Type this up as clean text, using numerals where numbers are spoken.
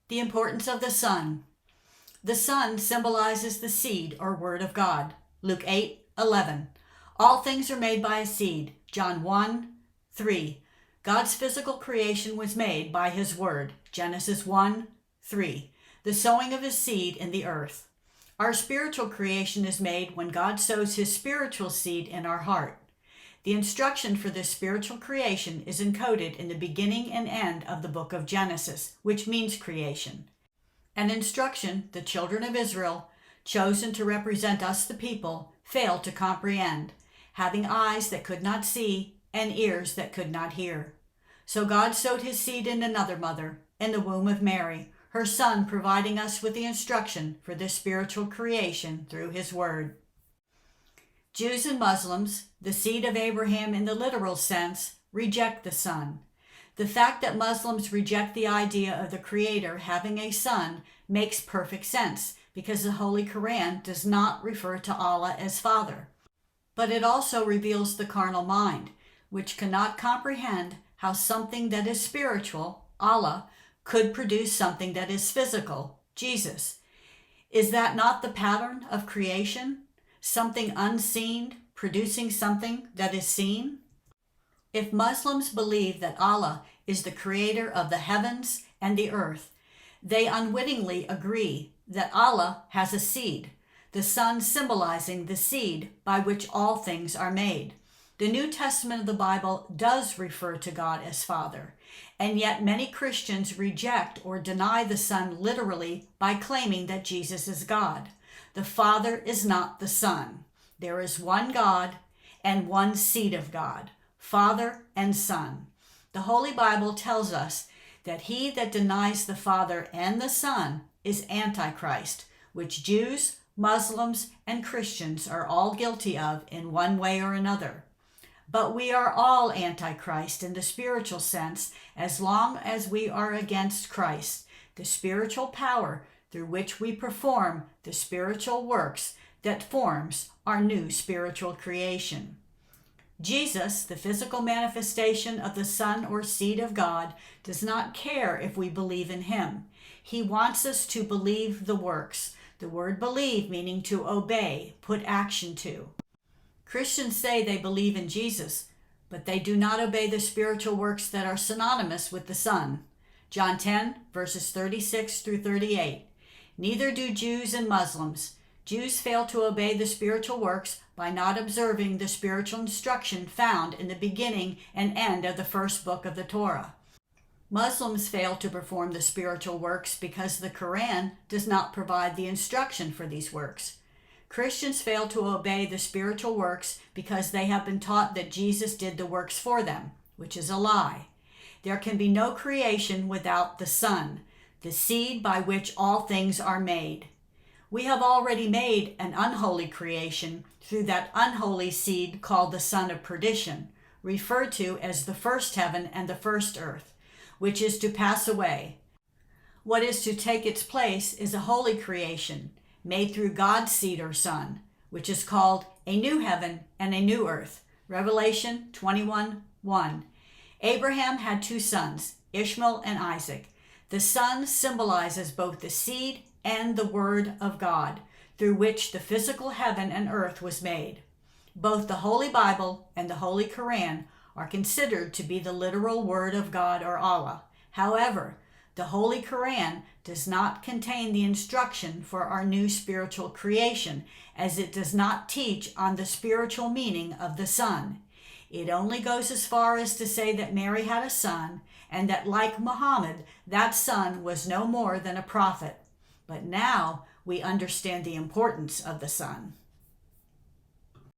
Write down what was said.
The importance of the Son. The Son symbolizes the seed or Word of God. Luke 8:11. All things are made by a seed. John 1:3. God's physical creation was made by His Word. Genesis 1:3. The sowing of His seed in the earth. Our spiritual creation is made when God sows His spiritual seed in our heart. The instruction for this spiritual creation is encoded in the beginning and end of the book of Genesis, which means creation. An instruction the children of Israel, chosen to represent us the people, failed to comprehend, having eyes that could not see and ears that could not hear. So God sowed His seed in another mother, in the womb of Mary, her Son, providing us with the instruction for this spiritual creation through His Word. Jews and Muslims, the seed of Abraham in the literal sense, reject the Son. The fact that Muslims reject the idea of the Creator having a son makes perfect sense because the Holy Quran does not refer to Allah as Father. But it also reveals the carnal mind, which cannot comprehend how something that is spiritual, Allah, could produce something that is physical, Jesus. Is that not the pattern of creation? Something unseen producing something that is seen? If Muslims believe that Allah is the creator of the heavens and the earth, they unwittingly agree that Allah has a seed, the Son symbolizing the seed by which all things are made. The New Testament of the Bible does refer to God as Father, and yet many Christians reject or deny the Son literally by claiming that Jesus is God. The Father is not the Son. There is one God and one seed of God, Father and Son. The Holy Bible tells us that he that denies the Father and the Son is Antichrist, which Jews, Muslims, and Christians are all guilty of in one way or another. But we are all Antichrist in the spiritual sense as long as we are against Christ, the spiritual power through which we perform the spiritual works that forms our new spiritual creation. Jesus, the physical manifestation of the Son or seed of God, does not care if we believe in Him. He wants us to believe the works. The word believe meaning to obey, put action to. Christians say they believe in Jesus, but they do not obey the spiritual works that are synonymous with the Son. John 10, verses 36 through 38. Neither do Jews and Muslims. Jews fail to obey the spiritual works by not observing the spiritual instruction found in the beginning and end of the first book of the Torah. Muslims fail to perform the spiritual works because the Quran does not provide the instruction for these works. Christians fail to obey the spiritual works because they have been taught that Jesus did the works for them, which is a lie. There can be no creation without the Son, the seed by which all things are made. We have already made an unholy creation through that unholy seed called the son of perdition, referred to as the first heaven and the first earth, which is to pass away. What is to take its place is a holy creation, made through God's seed or Son, which is called a new heaven and a new earth. Revelation 21:1. Abraham had two sons, Ishmael and Isaac. The Son symbolizes both the seed and the Word of God, through which the physical heaven and earth was made. Both the Holy Bible and the Holy Quran are considered to be the literal Word of God or Allah. However, the Holy Quran does not contain the instruction for our new spiritual creation, as it does not teach on the spiritual meaning of the Son. It only goes as far as to say that Mary had a son, and that like Muhammad, that son was no more than a prophet. But now we understand the importance of the Son.